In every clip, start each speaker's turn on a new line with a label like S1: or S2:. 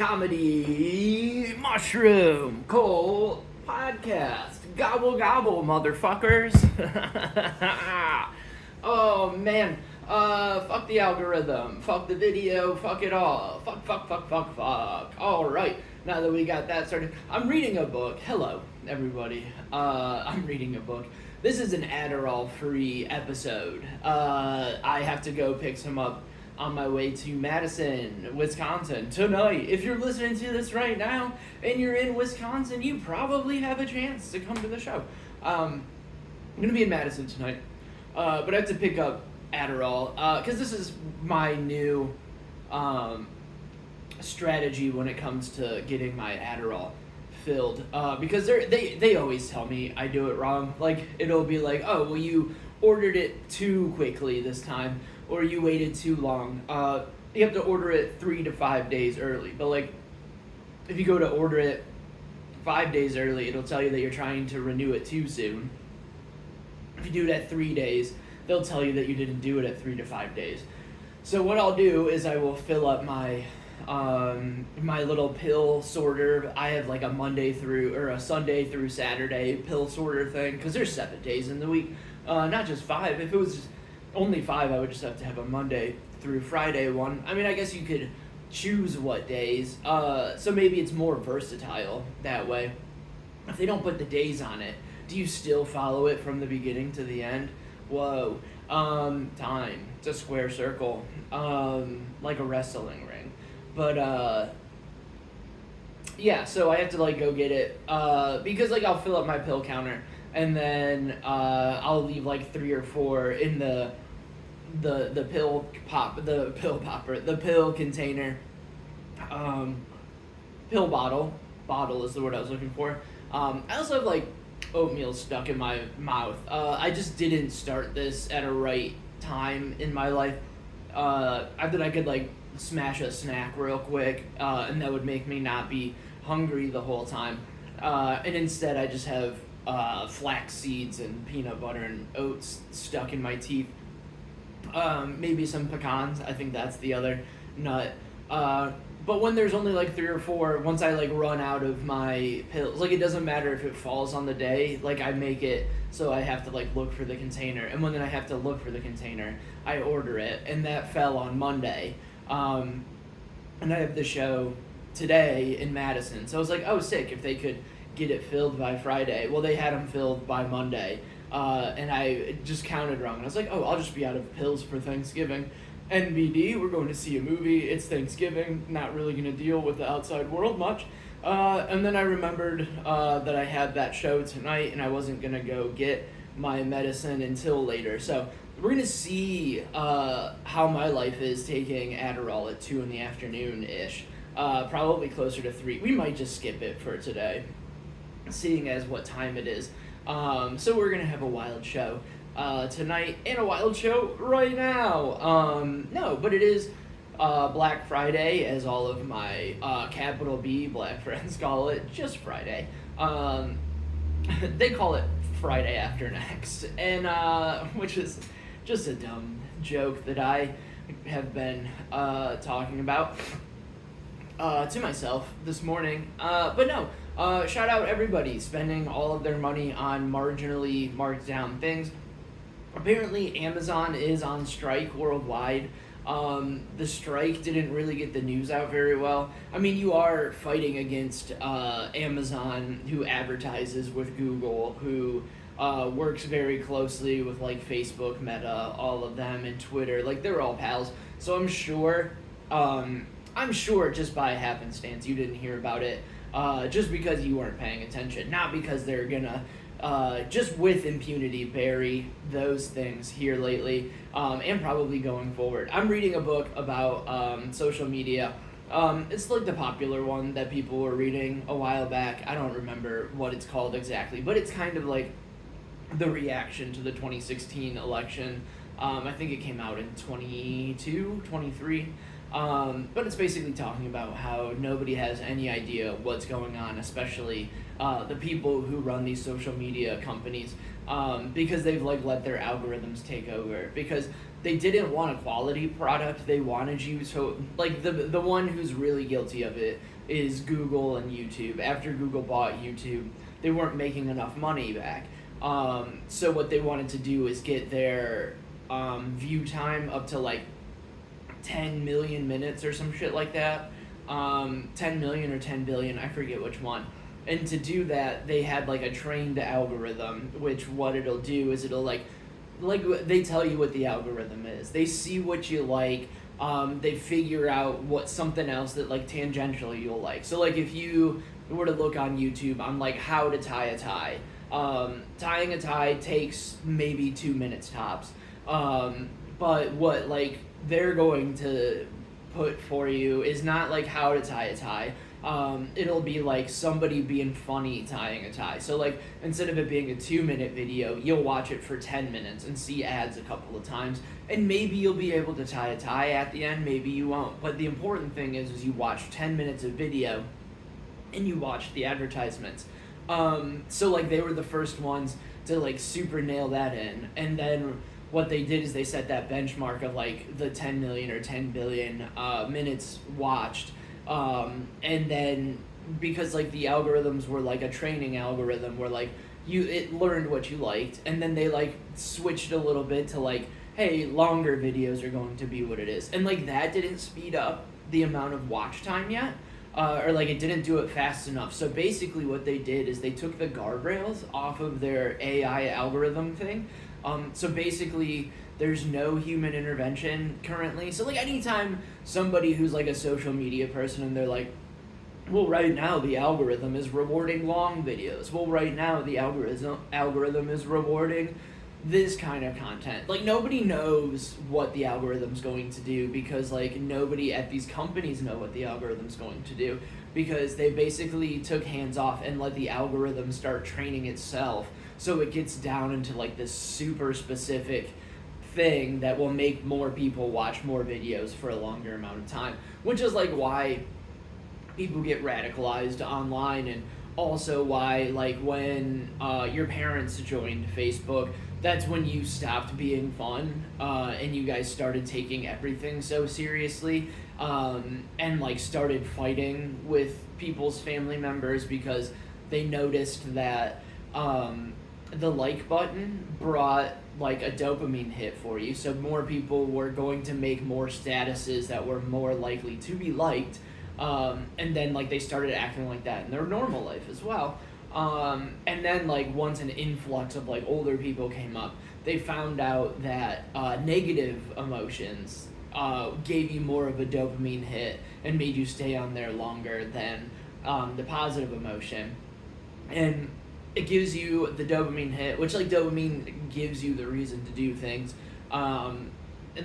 S1: Comedy Mushroom Cole Podcast. Gobble gobble, motherfuckers. Oh man. Fuck the algorithm. Fuck the video. Fuck it all. Fuck. Alright. Now that we got that started, I'm reading a book. Hello, everybody. I'm reading a book. This is an Adderall-free episode. I have to go pick some up on my way to Madison, Wisconsin tonight. If you're listening to this right now and you're in Wisconsin, you probably have a chance to come to the show. I'm going to be in Madison tonight, but I have to pick up Adderall because this is my new strategy when it comes to getting my Adderall filled, because they always tell me I do it wrong. Like, it'll be like, oh, well, you ordered it too quickly this time, or you waited too long. You have to order it 3 to 5 days early. But like, if you go to order it 5 days early, it'll tell you that you're trying to renew it too soon. If you do it at 3 days, they'll tell you that you didn't do it at 3 to 5 days. So what I'll do is I will fill up my my little pill sorter. I have like a Sunday through Saturday pill sorter thing, because there's 7 days in the week, not just 5. If it was only 5, I would just have to have a Monday through Friday one. I mean, I guess you could choose what days, so maybe it's more versatile that way. If they don't put the days on it, do you still follow it from the beginning to the end? Whoa. Time. It's a square circle, like a wrestling ring. But, yeah, so I have to, like, go get it, because, like, I'll fill up my pill counter, and then, I'll leave, like, 3 or 4 in the pill container, pill bottle is the word I was looking for. I also have, like, oatmeal stuck in my mouth. I just didn't start this at a right time in my life. I thought I could, like, smash a snack real quick, and that would make me not be hungry the whole time. And instead I just have flax seeds and peanut butter and oats stuck in my teeth. Maybe some pecans. I think that's the other nut. But when there's only like 3 or 4, once I like run out of my pills, like, it doesn't matter if it falls on the day, like, I make it so I have to like look for the container, and when I have to look for the container, I order it, and that fell on Monday. And I have the show today in Madison, so I was like, oh, sick, if they could get it filled by Friday. Well, they had them filled by Monday, and I just counted wrong, and I was like, oh, I'll just be out of pills for Thanksgiving. NBD, we're going to see a movie, it's Thanksgiving, not really going to deal with the outside world much. And then I remembered that I had that show tonight, and I wasn't going to go get my medicine until later. So we're going to see how my life is taking Adderall at 2 in the afternoon-ish. Probably closer to 3. We might just skip it for today, seeing as what time it is. So we're going to have a wild show tonight, and a wild show right now. No, but it is Black Friday, as all of my capital B Black friends call it, just Friday. They call it Friday after next, and which is just a dumb joke that I have been talking about to myself this morning. But no, shout out everybody spending all of their money on marginally marked down things. Apparently Amazon is on strike worldwide. The strike didn't really get the news out very well. I mean, you are fighting against Amazon, who advertises with Google, who works very closely with like Facebook, Meta, all of them, and Twitter. Like, they're all pals. So I'm sure just by happenstance you didn't hear about it, just because you weren't paying attention, not because they're gonna just with impunity bury those things here lately, and probably going forward. I'm reading a book about social media. It's like the popular one that people were reading a while back. I don't remember what it's called exactly, but it's kind of like the reaction to the 2016 election. I think it came out in 22, 23. But it's basically talking about how nobody has any idea what's going on, especially the people who run these social media companies, because they've like let their algorithms take over. Because they didn't want a quality product. They wanted you to like the one who's really guilty of it is Google and YouTube. After Google bought YouTube, they weren't making enough money back. So what they wanted to do is get their view time up to like 10 million minutes or some shit like that. 10 million or 10 billion, I forget which one. And to do that, they had like a trained algorithm, which what it'll do is it'll like they tell you what the algorithm is. They see what you like. They figure out what something else that like tangentially you'll like. So like if you were to look on YouTube on like how to tie a tie, tying a tie takes maybe 2 minutes tops. But what like they're going to put for you is not like how to tie a tie. It'll be like somebody being funny tying a tie. So like instead of it being a 2-minute video, you'll watch it for 10 minutes and see ads a couple of times, and maybe you'll be able to tie a tie at the end, maybe you won't. But the important thing is you watch 10 minutes of video and you watch the advertisements. So like they were the first ones to like super nail that in, and then what they did is they set that benchmark of like the 10 million or 10 billion minutes watched. And then because like the algorithms were like a training algorithm where like it learned what you liked, and then they like switched a little bit to like, hey, longer videos are going to be what it is, and like that didn't speed up the amount of watch time yet, or like it didn't do it fast enough. So basically what they did is they took the guardrails off of their AI algorithm thing. So basically there's no human intervention currently. So like anytime somebody who's like a social media person and they're like, well, right now the algorithm is rewarding long videos. Well, right now the algorithm is rewarding this kind of content. Like nobody knows what the algorithm's going to do, because like nobody at these companies know what the algorithm's going to do, because they basically took hands off and let the algorithm start training itself. So it gets down into like this super specific thing that will make more people watch more videos for a longer amount of time, which is like why people get radicalized online, and also why like when your parents joined Facebook, that's when you stopped being fun, and you guys started taking everything so seriously, and like started fighting with people's family members because they noticed that the like button brought like a dopamine hit for you, so more people were going to make more statuses that were more likely to be liked, and then like they started acting like that in their normal life as well. And then like once an influx of like older people came up, they found out that negative emotions gave you more of a dopamine hit and made you stay on there longer than the positive emotion. And it gives you the dopamine hit, which like dopamine gives you the reason to do things, and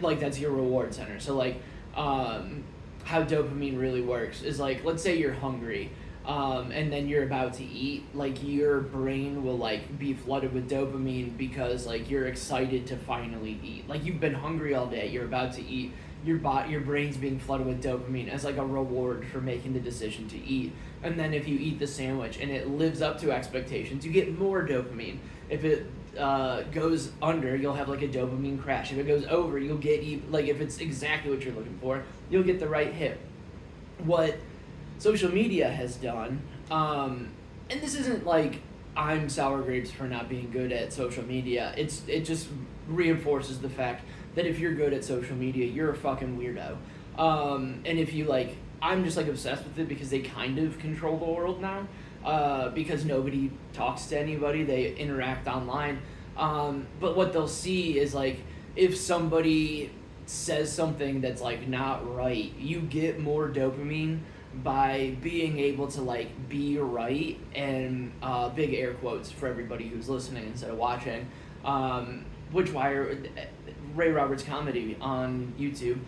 S1: like that's your reward center. So like how dopamine really works is like, let's say you're hungry, and then you're about to eat, like your brain will like be flooded with dopamine because like you're excited to finally eat. Like you've been hungry all day, you're about to eat, your brain's being flooded with dopamine as like a reward for making the decision to eat. And then if you eat the sandwich and it lives up to expectations, you get more dopamine. If it goes under, you'll have like a dopamine crash. If it goes over, you'll get like if it's exactly what you're looking for, you'll get the right hit. What social media has done, and this isn't like I'm sour grapes for not being good at social media. It just reinforces the fact that if you're good at social media, you're a fucking weirdo. And if you like, I'm just like obsessed with it because they kind of control the world now. Because nobody talks to anybody, they interact online. But what they'll see is like if somebody says something that's like not right, you get more dopamine by being able to like be right, and big air quotes for everybody who's listening instead of watching, which why Ray Roberts comedy on YouTube,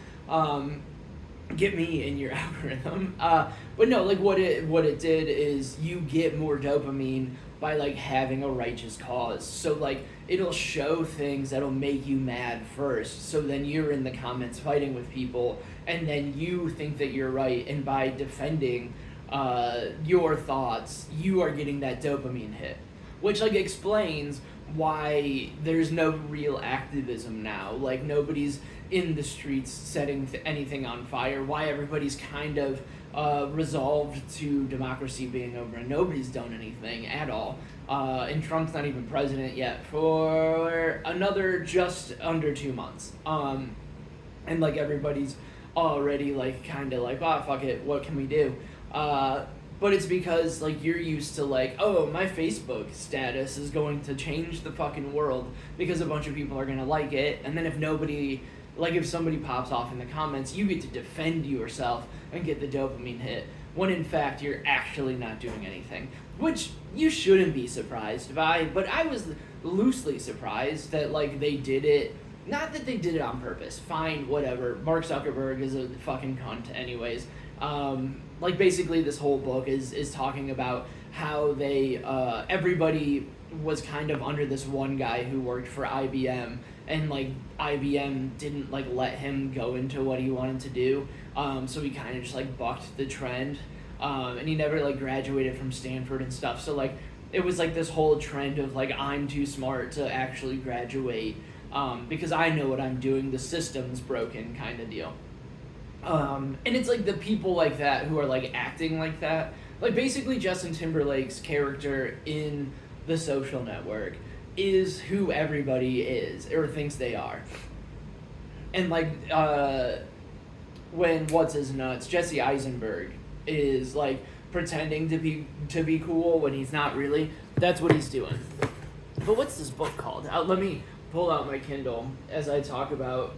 S1: get me in your algorithm. But no, like what it did is you get more dopamine by like having a righteous cause. So like it'll show things that'll make you mad first, so then you're in the comments fighting with people, and then you think that you're right, and by defending your thoughts, you are getting that dopamine hit, which like explains why there's no real activism now. Like, nobody's in the streets setting anything on fire. Why everybody's kind of resolved to democracy being over, and nobody's done anything at all. And Trump's not even president yet for another just under 2 months. And like everybody's already like kind of like, oh fuck it, what can we do? But it's because like you're used to like, oh, my Facebook status is going to change the fucking world because a bunch of people are gonna like it, and then if somebody pops off in the comments, you get to defend yourself and get the dopamine hit, when in fact you're actually not doing anything, which you shouldn't be surprised by. But I was loosely surprised that like they did it. Not that they did it on purpose. Fine, whatever. Mark Zuckerberg is a fucking cunt anyways. Like basically this whole book is talking about how they everybody was kind of under this one guy who worked for IBM, and like IBM didn't like let him go into what he wanted to do, so he kind of just like bucked the trend, and he never like graduated from Stanford and stuff, so like it was like this whole trend of like, I'm too smart to actually graduate, because I know what I'm doing, the system's broken kind of deal. And it's like the people like that who are like acting like that. Like basically Justin Timberlake's character in The Social Network is who everybody is or thinks they are. And like when what's his nuts, Jesse Eisenberg is like pretending to be cool when he's not really. That's what he's doing. But what's this book called? Let me pull out my Kindle as I talk about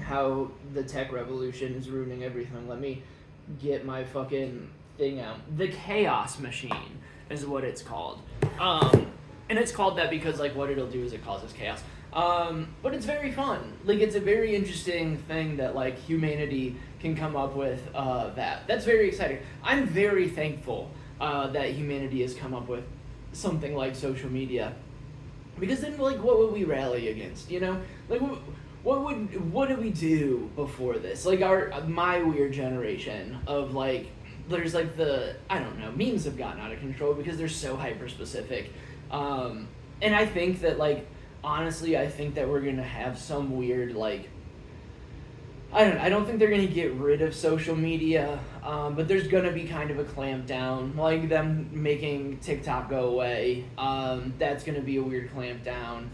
S1: how the tech revolution is ruining everything. Let me get my fucking thing out. The Chaos Machine is what it's called. And it's called that because like what it'll do is it causes chaos. But it's very fun. Like it's a very interesting thing that like humanity can come up with that's very exciting. I'm very thankful that humanity has come up with something like social media. Because then like what would we rally against, you know? Like what did we do before this? Like my weird generation of like, there's like I don't know, memes have gotten out of control because they're so hyper specific. And I think that like, honestly, I think that we're gonna have some weird like, I don't think they're gonna get rid of social media, but there's gonna be kind of a clampdown, like them making TikTok go away. That's gonna be a weird clampdown.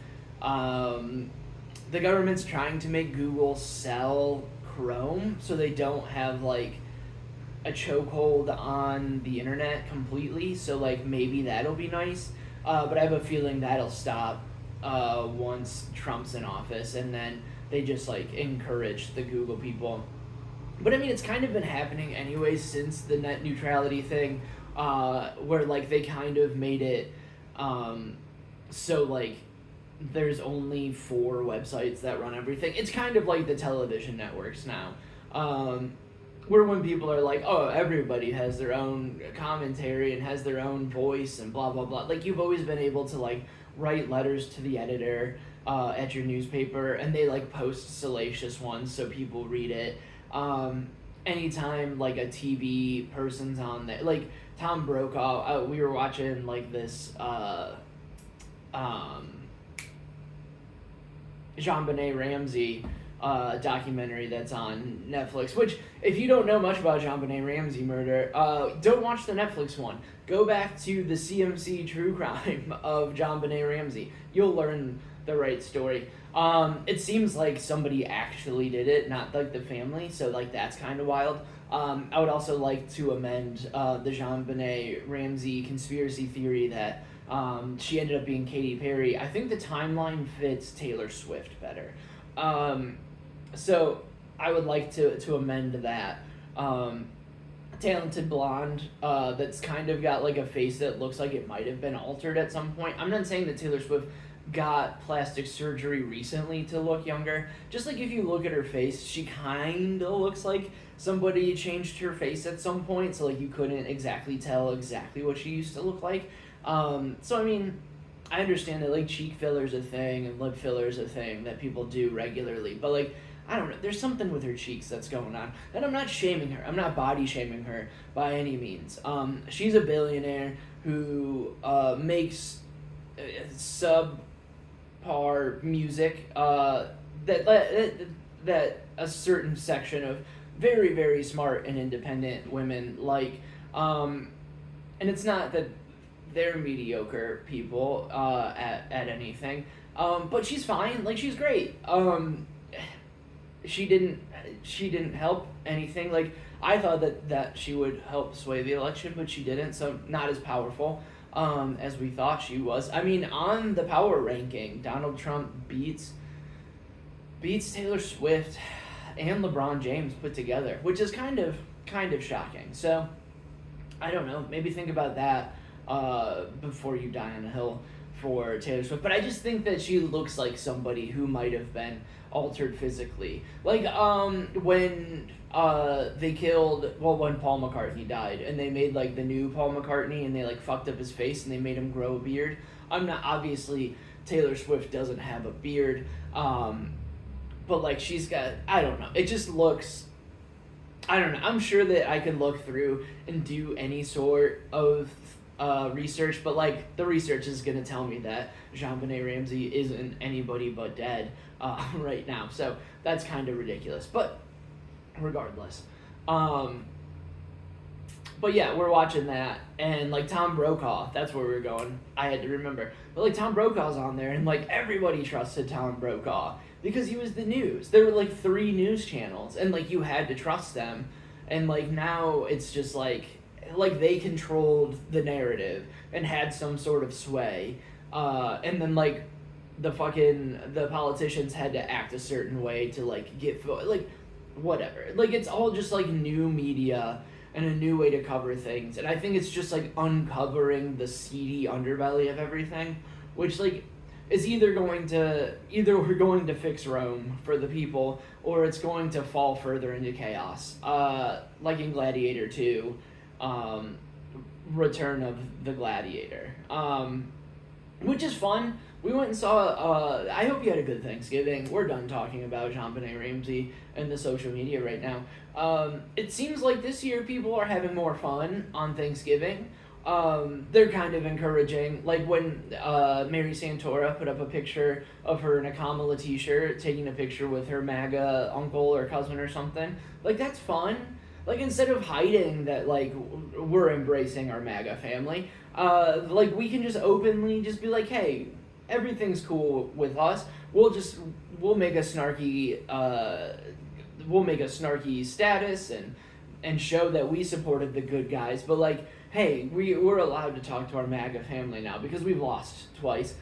S1: The government's trying to make Google sell Chrome so they don't have like a chokehold on the internet completely. So like maybe that'll be nice, but I have a feeling that'll stop once Trump's in office, and then they just like encourage the Google people. But I mean, it's kind of been happening anyway since the net neutrality thing, where like they kind of made it so like there's only 4 websites that run everything. It's kind of like the television networks now, where when people are like, oh, everybody has their own commentary and has their own voice and blah blah blah, like you've always been able to like write letters to the editor at your newspaper, and they like post salacious ones so people read it. Anytime like a TV person's on there, like Tom Brokaw, we were watching like this JonBenet Ramsey documentary that's on Netflix, which if you don't know much about JonBenet Ramsey murder, don't watch the Netflix one. Go back to the CMC true crime of JonBenet Ramsey. You'll learn the right story. It seems like somebody actually did it, not like the family, so like that's kind of wild. I would also like to amend the JonBenet Ramsey conspiracy theory that she ended up being Katy Perry. I think the timeline fits Taylor Swift better. So I would like to amend that. Talented blonde that's kind of got like a face that looks like it might have been altered at some point. I'm not saying that Taylor Swift got plastic surgery recently to look younger. Just like if you look at her face, she kind of looks like somebody changed her face at some point, so like you couldn't exactly tell exactly what she used to look like. So I mean, I understand that like cheek filler's a thing and lip filler's a thing that people do regularly, but like I don't know, there's something with her cheeks that's going on. And I'm not shaming her. I'm not body shaming her by any means. She's a billionaire who makes subpar music that a certain section of very very smart and independent women like. And it's not that they're mediocre people at anything, but she's fine. Like she's great. She didn't she didn't help anything. Like I thought that she would help sway the election, but she didn't. So not as powerful as we thought she was. I mean, on the power ranking, Donald Trump beats Taylor Swift and LeBron James put together, which is kind of shocking. So I don't know. Maybe think about that before you die on a hill for Taylor Swift. But I just think that she looks like somebody who might have been altered physically. Like when they killed when Paul McCartney died and they made like the new Paul McCartney and they like fucked up his face and they made him grow a beard. I'm not obviously Taylor Swift doesn't have a beard. But like she's got I don't know. It just looks I don't know. I'm sure that I can look through and do any sort of research, but like the research is gonna tell me that JonBenet Ramsey isn't anybody but dead right now. So that's kind of ridiculous. But regardless, but yeah, we're watching that, and like Tom Brokaw, that's where we're going. I had to remember, but like Tom Brokaw's on there, and like everybody trusted Tom Brokaw because he was the news. There were like 3 news channels, and like you had to trust them, and like now it's just like they controlled the narrative and had some sort of sway, and then like the politicians had to act a certain way to like get like whatever. Like it's all just like new media and a new way to cover things. And I think it's just like uncovering the seedy underbelly of everything, which like is either we're going to fix Rome for the people or it's going to fall further into chaos. Like in Gladiator 2, Return of the Gladiator. Which is fun. We went and saw, I hope you had a good Thanksgiving. We're done talking about JonBenet Ramsey and the social media right now. It seems like this year people are having more fun on Thanksgiving. They're kind of encouraging. Like when Mary Santora put up a picture of her in a Kamala t-shirt, taking a picture with her MAGA uncle or cousin or something. Like that's fun. Like instead of hiding that like we're embracing our MAGA family, like we can just openly just be like, hey, everything's cool with us. We'll make a snarky status and show that we supported the good guys. But like, hey, we're allowed to talk to our MAGA family now because we've lost twice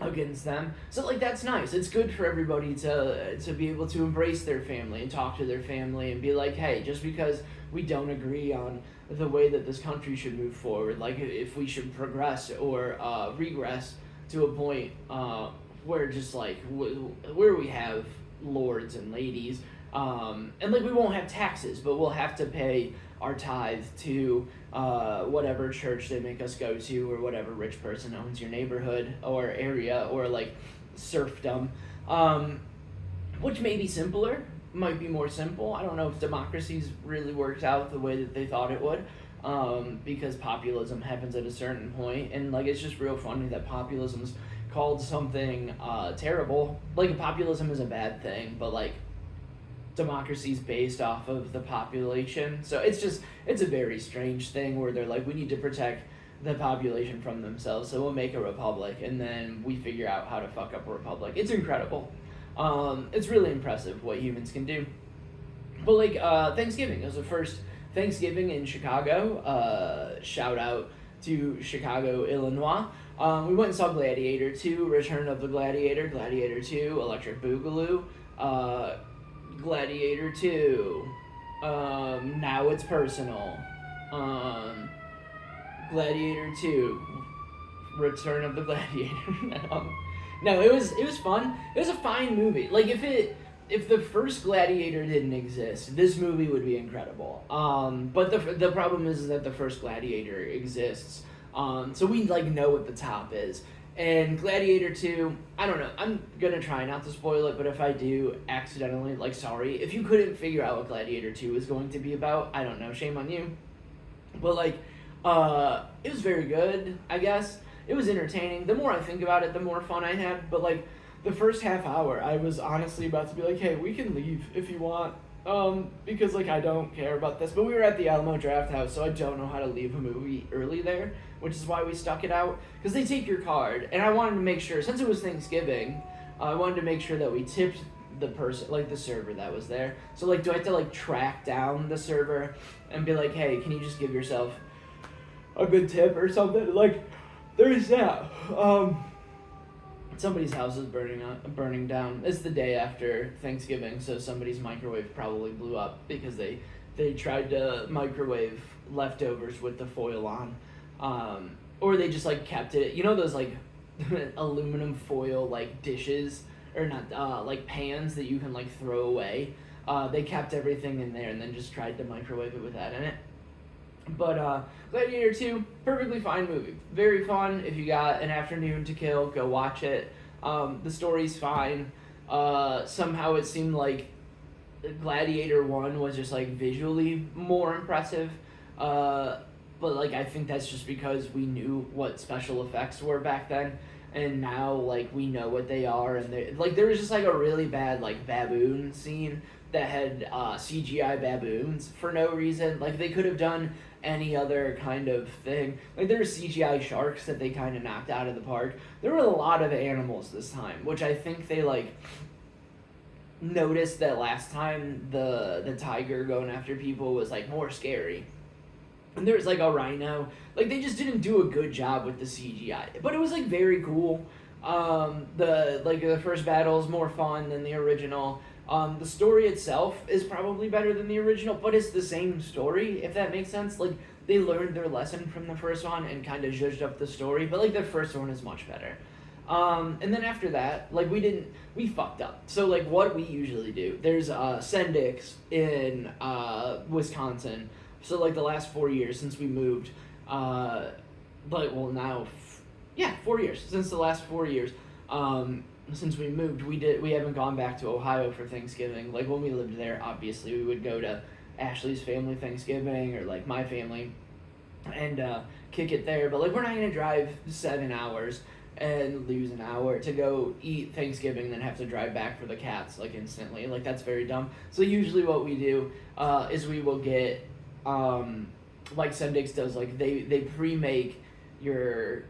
S1: against them. So like that's nice. It's good for everybody to be able to embrace their family and talk to their family and be like, hey, just because we don't agree on the way that this country should move forward, like if we should progress or regress to a point where just like where we have lords and ladies, and like we won't have taxes, but we'll have to pay our tithe to whatever church they make us go to or whatever rich person owns your neighborhood or area or like serfdom, which may be simpler. Might be more simple. I don't know if democracy's really worked out the way that they thought it would, because populism happens at a certain point, and like it's just real funny that populism's called something terrible. Like populism is a bad thing, but like democracy's based off of the population, so it's a very strange thing where they're like, we need to protect the population from themselves, so we'll make a republic, and then we figure out how to fuck up a republic. It's incredible. It's really impressive what humans can do. But like Thanksgiving, it was the first Thanksgiving in Chicago. Shout out to Chicago, Illinois. We went and saw Gladiator 2, Return of the Gladiator, Gladiator 2, Electric Boogaloo, Gladiator 2, Now It's Personal, Gladiator 2, Return of the Gladiator. No, it was fun. It was a fine movie. Like if the first Gladiator didn't exist, this movie would be incredible. But the problem is that the first Gladiator exists. So we like know what the top is. And Gladiator 2, I don't know. I'm gonna try not to spoil it, but if I do accidentally, like sorry. If you couldn't figure out what Gladiator 2 is going to be about, I don't know. Shame on you. But like, it was very good, I guess. it was entertaining. The more I think about it, the more fun I had. But like the first half hour, I was honestly about to be like, hey, we can leave if you want. Because like I don't care about this, but we were at the Alamo Draft House, so I don't know how to leave a movie early there, which is why we stuck it out. Because they take your card, and I wanted to make sure, since it was Thanksgiving, I wanted to make sure that we tipped the person, like the server that was there. So like, do I have to like track down the server and be like, hey, can you just give yourself a good tip or something? Like, there's that. Somebody's house is burning down. It's the day after Thanksgiving, so somebody's microwave probably blew up because they tried to microwave leftovers with the foil on, or they just like kept it. You know those like aluminum foil like dishes or not like pans that you can like throw away. They kept everything in there and then just tried to microwave it with that in it. But Gladiator 2, perfectly fine movie. Very fun. If you got an afternoon to kill, go watch it. The story's fine. Somehow it seemed like Gladiator 1 was just like visually more impressive. But like I think that's just because we knew what special effects were back then. And now like we know what they are, and like there was just like a really bad like baboon scene that had CGI baboons for no reason. Like they could have done any other kind of thing. Like there were CGI sharks that they kind of knocked out of the park. There were a lot of animals this time, which I think they like noticed that last time the tiger going after people was like more scary. And there was like a rhino. Like they just didn't do a good job with the CGI, but it was like very cool. The first battle is more fun than the original. The story itself is probably better than the original, but it's the same story, if that makes sense. Like, they learned their lesson from the first one and kind of zhuzhed up the story, but, like, the first one is much better. And then after that, like, we fucked up. So, like, what we usually do, there's Sendix in Wisconsin. So, like, the last 4 years since we moved, 4 years. Since the last 4 years, since we moved, we haven't gone back to Ohio for Thanksgiving. Like when we lived there, obviously we would go to Ashley's family Thanksgiving or like my family and kick it there. But like we're not gonna drive 7 hours and lose an hour to go eat Thanksgiving and then have to drive back for the cats like instantly. Like that's very dumb. So usually what we do is we will get like Sendix does, like they pre-make your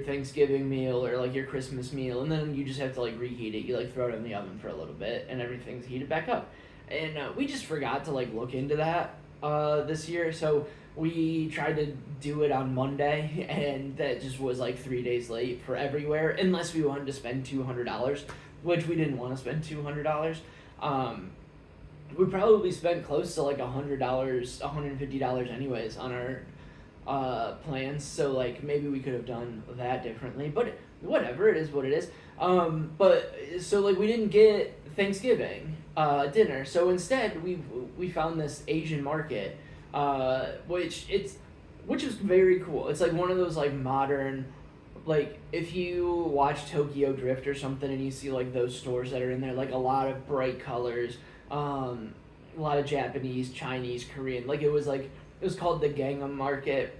S1: Thanksgiving meal or like your Christmas meal, and then you just have to like reheat it. You like throw it in the oven for a little bit and everything's heated back up. And we just forgot to like look into that this year, so we tried to do it on Monday, and that just was like 3 days late for everywhere, unless we wanted to spend $200, which we didn't want to spend $200. We probably spent close to like $100, $150 anyways on our plans, so like maybe we could have done that differently, but whatever, it is what it is. But so like we didn't get Thanksgiving dinner, so instead we found this Asian market, which is very cool. It's like one of those like modern, like if you watch Tokyo Drift or something and you see like those stores that are in there, like a lot of bright colors, a lot of Japanese, Chinese, Korean, like it was called the Gangnam Market,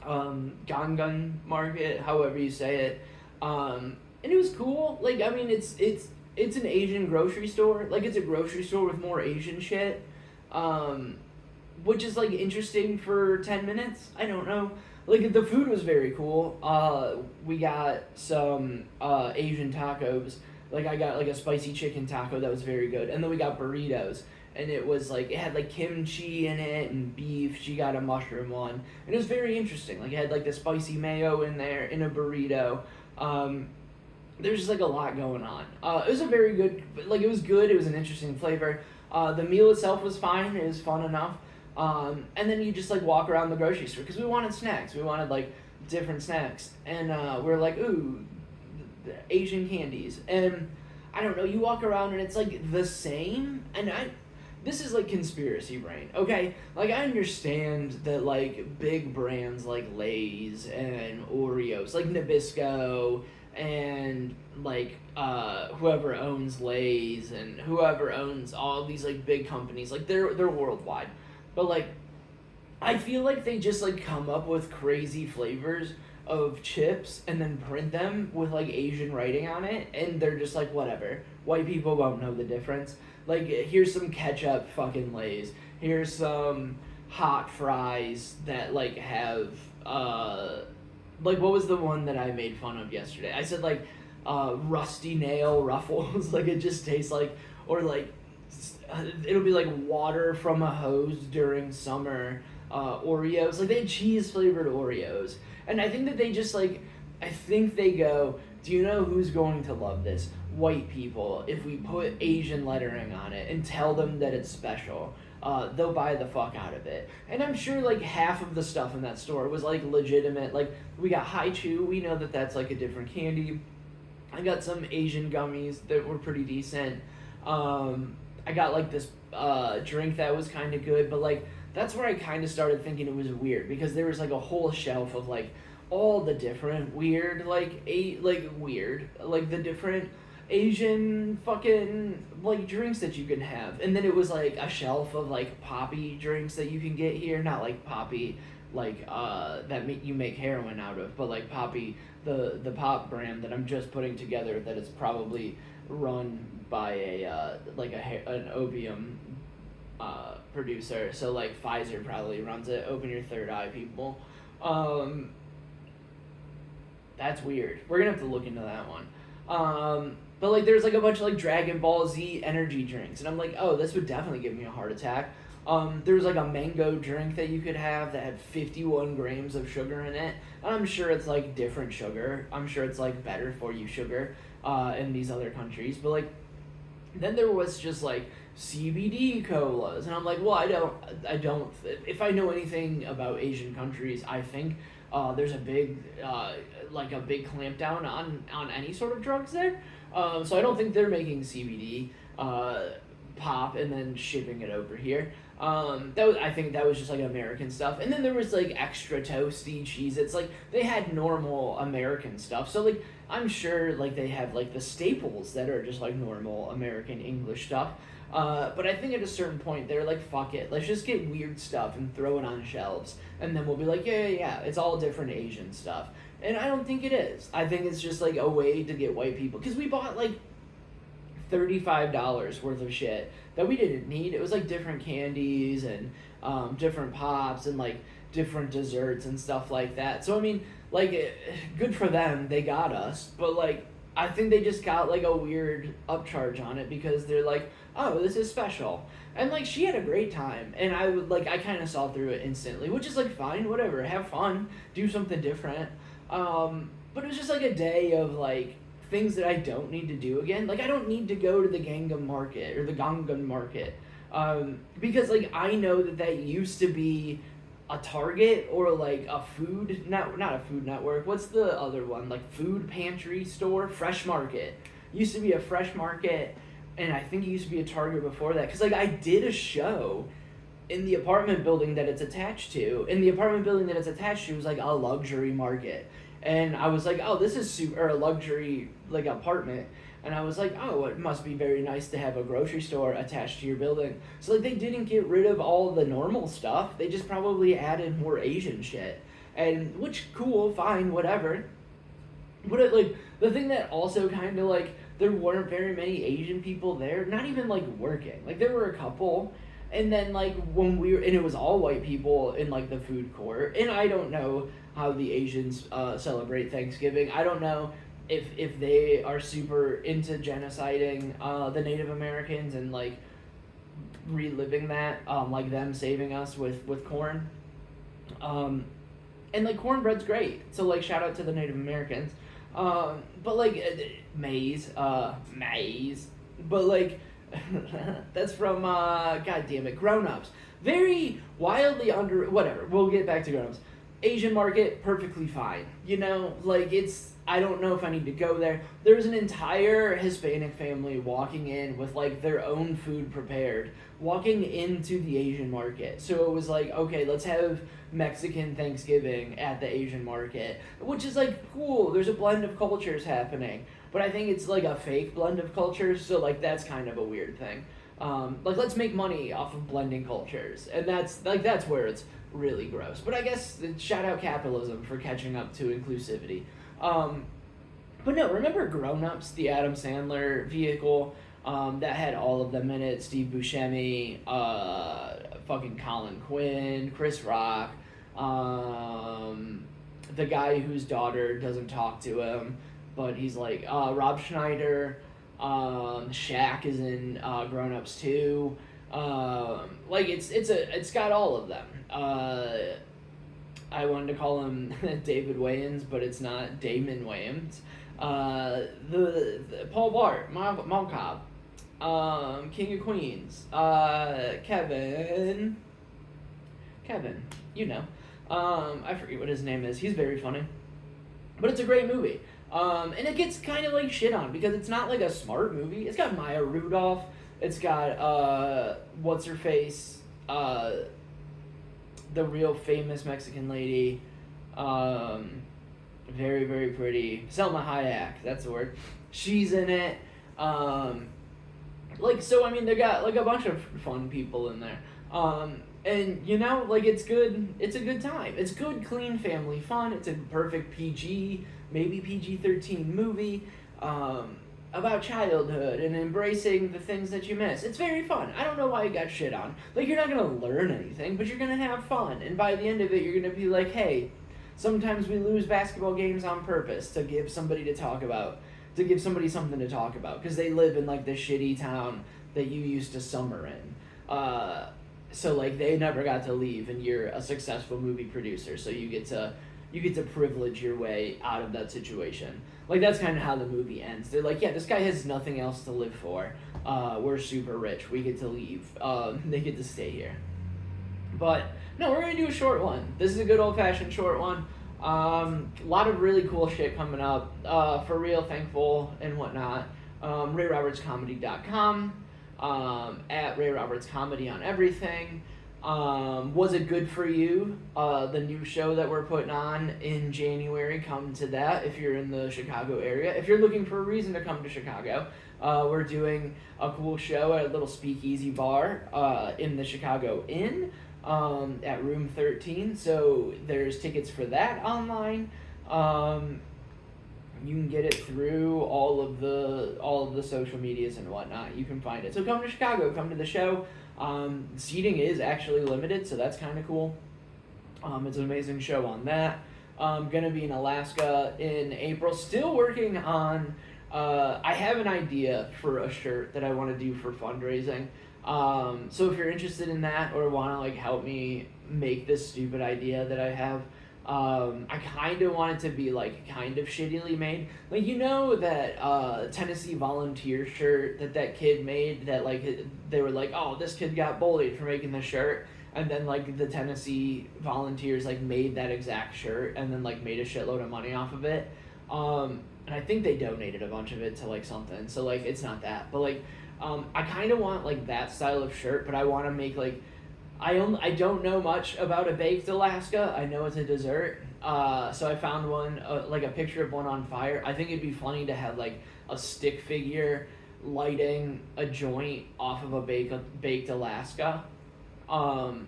S1: Gangnam Market, however you say it, and it was cool. Like I mean, it's an Asian grocery store. Like it's a grocery store with more Asian shit, which is like interesting for 10 minutes. I don't know. Like the food was very cool. We got some Asian tacos. Like I got like a spicy chicken taco that was very good, and then we got burritos. And it was like, it had like kimchi in it and beef. She got a mushroom one. And it was very interesting. Like it had like the spicy mayo in there in a burrito. There's just like a lot going on. It was a very good, like it was good. It was an interesting flavor. The meal itself was fine. It was fun enough. And then you just like walk around the grocery store because we wanted snacks. We wanted like different snacks. And we're like, ooh, the Asian candies. And I don't know, you walk around and it's like the same. And this is like conspiracy brain, okay? Like I understand that like big brands like Lay's and Oreos, like Nabisco and like whoever owns Lay's and whoever owns all these like big companies, like they're worldwide. But like I feel like they just like come up with crazy flavors of chips and then print them with like Asian writing on it, and they're just like whatever. White people won't know the difference. Like here's some ketchup fucking Lays. Here's some hot fries that like have like what was the one that I made fun of yesterday? I said like rusty nail ruffles. Like it just tastes like, or like it'll be like water from a hose during summer. Oreos, like they had cheese flavored Oreos, and I think that they just like, I think they go, do you know who's going to love this? White people. If we put Asian lettering on it and tell them that it's special, they'll buy the fuck out of it. And I'm sure like half of the stuff in that store was like legitimate. Like we got Haichu, we know that that's like a different candy. I got some Asian gummies that were pretty decent. I got like this drink that was kind of good, but like that's where I kind of started thinking it was weird, because there was like a whole shelf of like all the different weird like the different Asian fucking like drinks that you can have, and then it was like a shelf of like poppy drinks that you can get here, not like poppy like you make heroin out of, but like poppy, the pop brand that I'm just putting together, that is probably run by an opium producer. So like Pfizer probably runs it. Open your third eye, people. That's weird. We're gonna have to look into that one. But like there's like a bunch of like Dragon Ball Z energy drinks, and I'm like, oh, this would definitely give me a heart attack. There was like a mango drink that you could have that had 51 grams of sugar in it. And I'm sure it's like different sugar. I'm sure it's like better for you sugar in these other countries. But like then there was just like CBD colas, and I'm like, well, I don't. If I know anything about Asian countries, I think there's a big big clampdown on any sort of drugs there. So I don't think they're making CBD pop and then shipping it over here. I think that was just like American stuff. And then there was like extra toasty cheese. It's like they had normal American stuff. So like I'm sure like they have like the staples that are just like normal American English stuff. But I think at a certain point they're like, fuck it, let's just get weird stuff and throw it on shelves, and then we'll be like, yeah, it's all different Asian stuff. And I don't think it is. I think it's just like a way to get white people, because we bought like $35 worth of shit that we didn't need. It was like different candies and different pops and like different desserts and stuff like that. So I mean, like, good for them, they got us, but like I think they just got like a weird upcharge on it, because they're like, oh, this is special. And like she had a great time, and I kind of saw through it instantly, which is like fine, whatever, have fun, do something different. But it was just like a day of like things that I don't need to do again. Like I don't need to go to the Gangnam Market or the Gangnam Market, because like I know that used to be a Target or like a food, not a Food Network. What's the other one? Like food pantry store, Fresh Market. Used to be a Fresh Market, and I think it used to be a Target before that. Cause like I did a show in the apartment building that it's attached to. And the apartment building that it's attached to was like a luxury market. And I was like, oh, this is super, or a luxury like apartment. And I was like, oh, it must be very nice to have a grocery store attached to your building. So like they didn't get rid of all the normal stuff. They just probably added more Asian shit. And which, cool, fine, whatever. But it, like the thing that also kind of like, there weren't very many Asian people there, not even like working. Like there were a couple. And then like when and it was all white people in like the food court. And I don't know how the Asians celebrate Thanksgiving. I don't know if they are super into genociding the Native Americans and like reliving that, like them saving us with corn. And like cornbread's great, so like shout out to the Native Americans. But like maize, but like that's from God damn it, Grown Ups. Very wildly under, whatever. We'll get back to Grown Ups. Asian market, perfectly fine. You know, like it's, I don't know if I need to go there. There was an entire Hispanic family walking in with like their own food prepared, walking into the Asian market. So it was like, okay, let's have Mexican Thanksgiving at the Asian market, which is like cool. There's a blend of cultures happening, but I think it's like a fake blend of cultures. So like that's kind of a weird thing. Like, let's make money off of blending cultures, and that's where it's really gross. But I guess shout out capitalism for catching up to inclusivity. But no, remember Grown Ups, the Adam Sandler vehicle that had all of them in it? Steve Buscemi, fucking Colin Quinn, Chris Rock, the guy whose daughter doesn't talk to him, but he's like Rob Schneider. Shaq is in Grown Ups too. Like it's got all of them. I wanted to call him David Wayans, but it's not Damon Wayans. The Paul Blart, Mall Cop, King of Queens, Kevin, you know. I forget what his name is. He's very funny, but it's a great movie. And it gets kind of like shit on because it's not like a smart movie. It's got Maya Rudolph. It's got what's her face, the real famous Mexican lady, very very pretty, Selma Hayek. That's the word. She's in it. Like, so I mean, they got like a bunch of fun people in there. And you know, like, it's good. It's a good time. It's good, clean family fun. It's a perfect PG, maybe PG-13 movie about childhood and embracing the things that you miss. It's very fun. I don't know why it got shit on. Like, you're not gonna learn anything, but you're gonna have fun. And by the end of it, you're gonna be like, hey, sometimes we lose basketball games on purpose to give somebody to talk about, to give somebody something to talk about, because they live in like the shitty town that you used to summer in. So like they never got to leave, and you're a successful movie producer, so you get to privilege your way out of that situation. Like, that's kind of how the movie ends. They're like, yeah, this guy has nothing else to live for. We're super rich. We get to leave. They get to stay here. But no, we're gonna do a short one. This is a good old fashioned short one. A lot of really cool shit coming up. For real, thankful and whatnot. RayRobertsComedy.com. At Ray Roberts Comedy on everything. Was it good for you? The new show that we're putting on in January, come to that if you're in the Chicago area. If you're looking for a reason to come to Chicago, we're doing a cool show at a little speakeasy bar in the Chicago Inn at Room 13. So there's tickets for that online. You can get it through all of the social medias and whatnot. You can find it. So come to Chicago, come to the show. Seating is actually limited, so that's kind of cool. It's an amazing show on that. Gonna be in Alaska in April. Still working on. I have an idea for a shirt that I want to do for fundraising. So if you're interested in that or want to like help me make this stupid idea that I have. I kind of want it to be like kind of shittily made. Like, you know that Tennessee Volunteer shirt that kid made, that like they were like, oh, this kid got bullied for making this shirt, and then like the Tennessee Volunteers like made that exact shirt and then like made a shitload of money off of it. And I think they donated a bunch of it to like something. So like it's not that, but like I kind of want like that style of shirt, but I want to make like. I don't know much about a baked Alaska. I know it's a dessert. So I found one, like a picture of one on fire. I think it'd be funny to have like a stick figure lighting a joint off of a baked Alaska. So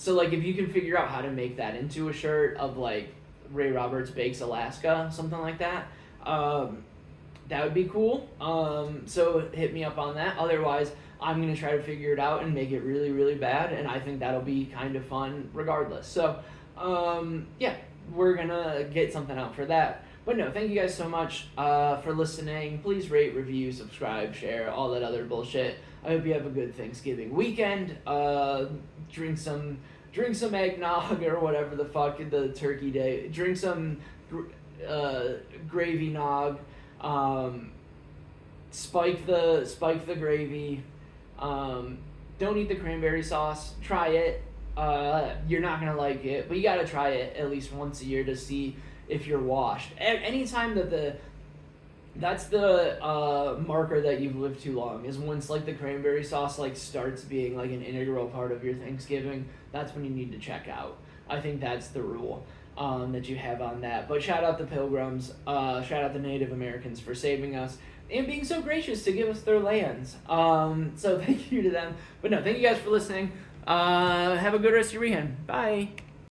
S1: like if you can figure out how to make that into a shirt of like Ray Roberts Bakes Alaska, something like that, that would be cool. So hit me up on that. Otherwise, I'm going to try to figure it out and make it really, really bad, and I think that'll be kind of fun regardless. So, yeah, we're going to get something out for that. But no, thank you guys so much for listening. Please rate, review, subscribe, share, all that other bullshit. I hope you have a good Thanksgiving weekend. Drink some eggnog or whatever the fuck the turkey day. Drink some gravy nog. Spike the gravy. Don't eat the cranberry sauce. Try it. You're not gonna like it, but you gotta try it at least once a year to see if you're washed. Anytime that's the marker that you've lived too long, is once like the cranberry sauce like starts being like an integral part of your Thanksgiving. That's when you need to check out. I think that's the rule. that you have on that. But shout out the Pilgrims, shout out the Native Americans for saving us and being so gracious to give us their lands. So thank you to them. But no, thank you guys for listening. Have a good rest of your weekend. Bye.